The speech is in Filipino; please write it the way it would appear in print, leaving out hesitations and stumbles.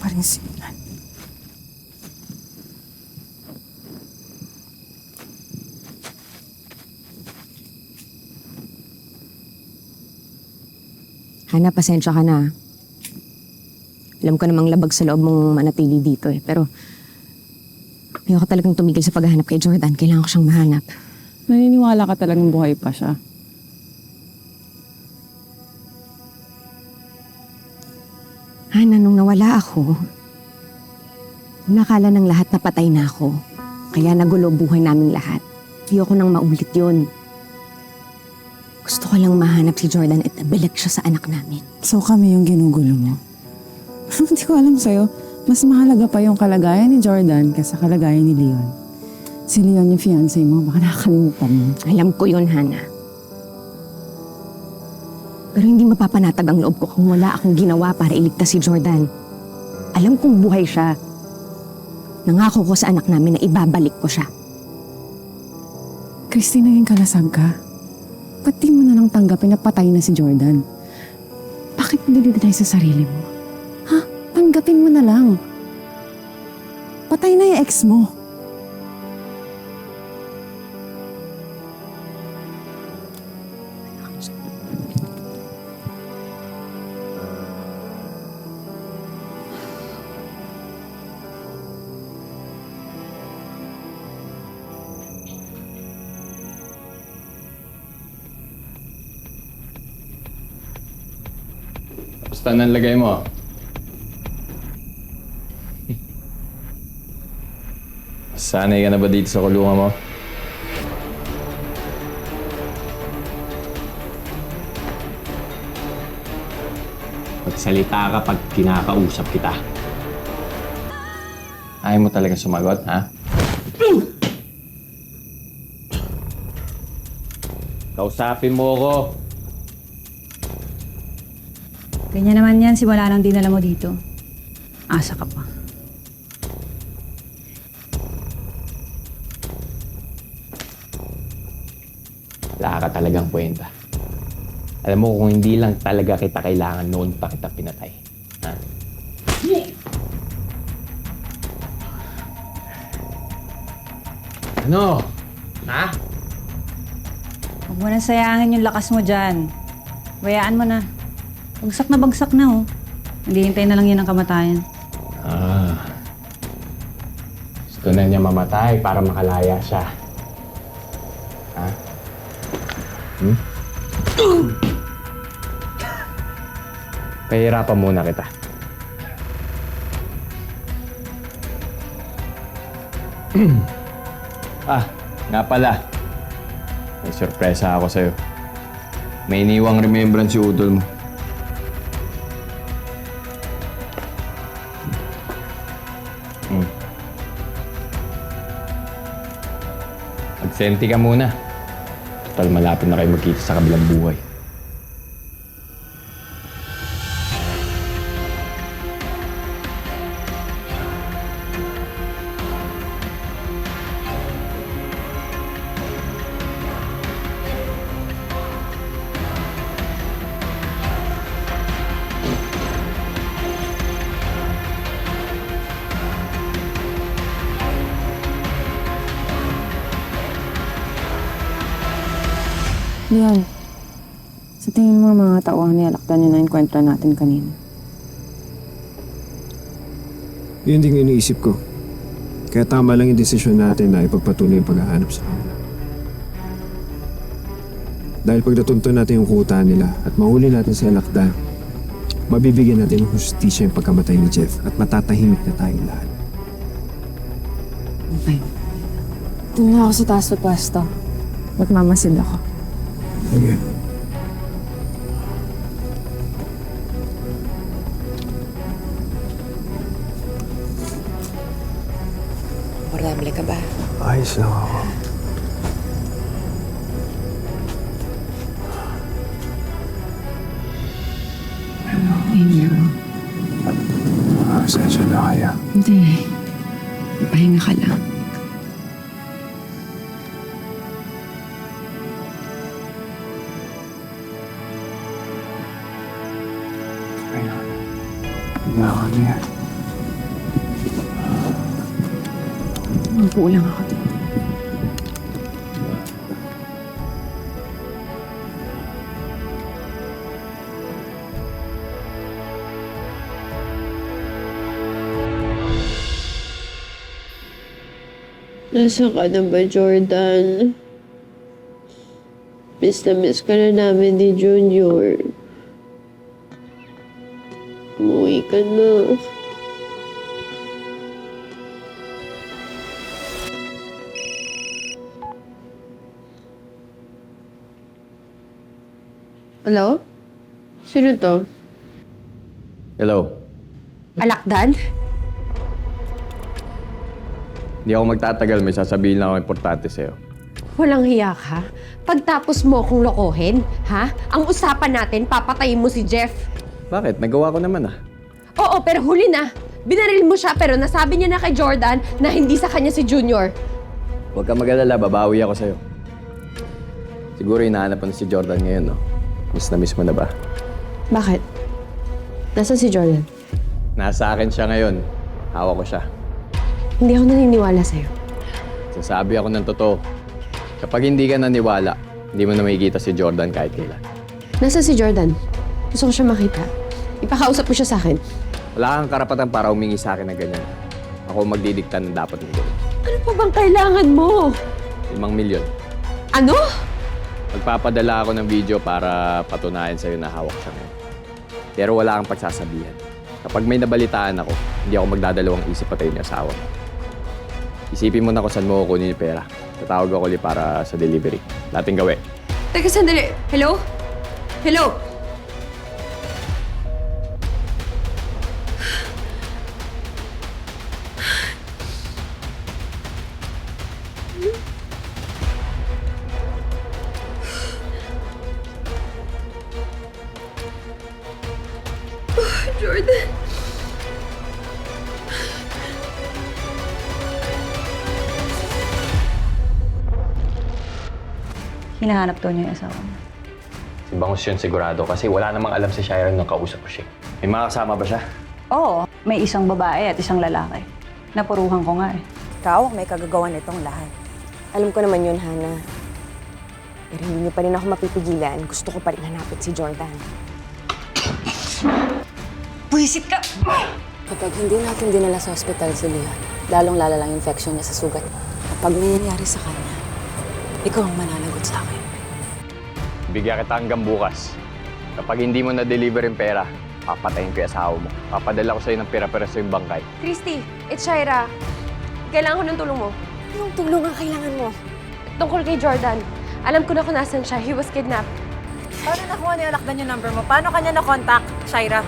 pa rin signal. Hana, pasensya ka na. Alam ko namang labag sa loob mong manatili dito pero ayoko talagang tumigil sa paghahanap kay Jordan. Kailangan ko siyang mahanap. Naniniwala ka talagang buhay pa siya. Hana, nung nawala ako, nakala ng lahat na patay na ako. Kaya nagulo buhay naming lahat. Ayoko nang maulit yun. Gusto ko lang mahanap si Jordan at nabalik siya sa anak namin. So kami yung ginugulo mo? Hindi ko alam sa'yo. Mas mahalaga pa yung kalagayan ni Jordan kaysa kalagayan ni Leon. Si Leon yung fiancé mo, baka nakakalimutan mo. Alam ko yun, Hana. Pero hindi mapapanatag ang loob ko kung wala akong ginawa para iligtas si Jordan. Alam kong buhay siya. Nangako ko sa anak namin na ibabalik ko siya. Christy, naging kalasag ka. Ba't di mo na lang tanggapin na patay na si Jordan? Bakit mo dinideny sa sarili mo? Ha? Tanggapin mo na lang. Patay na yung ex mo. Basta nalagay mo. Sanay ka na ba dito sa kulungan mo? Magsalita ka pag kinakausap kita. Ayaw mo talaga sumagot, ha? Kausapin mo ako. Ganyan naman yan, simula nang dinala mo dito. Asa ka pa. Wala ka talagang kwenta. Alam mo, kung hindi lang talaga kita kailangan, noon pa kita pinatay. Ha? Ano? Ha? Huwag mo na sayangin yung lakas mo dyan. Bayaan mo na. Bagsak na oh. Naghihintay na lang yan ang kamatayan. Gusto na niya mamatay para makalaya siya. Ha? Pahirapan muna kita. Nga pala. May sorpresa ako sa'yo. May iniwang remembrance si Udol mo. Magsenti ka muna. Total, malapit na kayo magkita sa kabilang buhay. Leon, sa tingin mo mga tauhan niyalaktan yun na enkwentro natin kanina? Yun din yung iniisip ko. Kaya tama lang yung desisyon natin na ipagpatuloy yung paghahanap sa kanila. Dahil pag natunto natin yung kuta nila at mahuli natin si Alakdan, mabibigyan natin ng hustisya yung pagkamatay ni Jeff at matatahimik na tayong lahat. Okay. Doon na ako sa taas ng pwesto. Magmamasid ako. Sige. Komportable ka ba? Ayos lang ako. Hindi ako. Pasensya na kaya. Hindi. Pahinga ka lang. Kaya. Hindi ako niya. Mabuo lang ako dito. Nasaan ka na ba, Jordan? Miss na miss ka na namin ni Junior. Umuwi ka na. Hello? Sino to? Hello. Alakdan? Hindi ako magtatagal. May sasabihin lang ako importante sa'yo. Walang hiya ka? Pagtapos mo akong lokohin, ha? Ang usapan natin, papatayin mo si Jeff. Bakit? Nagawa ko naman ah. Oo, pero huli na. Binaril mo siya pero nasabi niya na kay Jordan na hindi sa kanya si Junior. Huwag kang mag-alala. Babawi ako sa'yo. Siguro hinahanap mo na si Jordan ngayon, no? Miss na miss mo na ba? Bakit? Nasaan si Jordan? Nasa akin siya ngayon. Hawak ko siya. Hindi ako naniniwala sa'yo. Sasabi ako ng totoo. Kapag hindi ka naniwala, hindi mo na makikita si Jordan kahit kailan. Nasaan si Jordan? Gusto ko siya makita. Ipakausap mo siya sa akin. Wala kang karapatan para humingi sa akin na ganyan. Ako magdidikta ng dapat mong gawin. Ano pa bang kailangan mo? 5 milyon. Ano? Magpapadala ako ng video para patunayan sa'yo na hawak siya ngayon. Pero wala kang pagsasabihan. Kapag may nabalitaan ako, hindi ako magdadalawang isip patayin yung asawa mo. Isipin mo na kung saan mo kukunin yung pera. Tatawag ako ulit para sa delivery. Lating gawin. Teka, sandali. Hello? Hello? Jordan. Hinahanap daw niya yung asawa niya. Si Bangus yun sigurado kasi wala namang alam si Shaira nung kausap ko siya. May mga kasama ba siya? Oo, may isang babae at isang lalaki. Napuruhan ko nga eh. Ikaw, may kagagawa nitong lahat. Alam ko naman yun, Hana. Pero hindi niyo pa rin ako mapipigilan. Gusto ko pa rin hanapin si Jordan. Buisit ka! Kapag hindi natin dinala sa ospital si Leon, lalong lala lang infection niya sa sugat. Kapag may nangyari sa kanya, ikaw ang mananagot sa akin. Bigyan kita hanggang bukas. Kapag hindi mo na-deliver yung pera, papatayin ko yung asawa mo. Papadala ko sa'yo ng pera-pera sa yung bangkay. Christy, it's Shaira. Kailangan ko ng tulong mo. Anong tulong ang kailangan mo? Tungkol kay Jordan. Alam ko na kung nasan siya. He was kidnapped. Paano nakuha ni Alakdan yung number mo? Paano kanya na-contact, Shaira?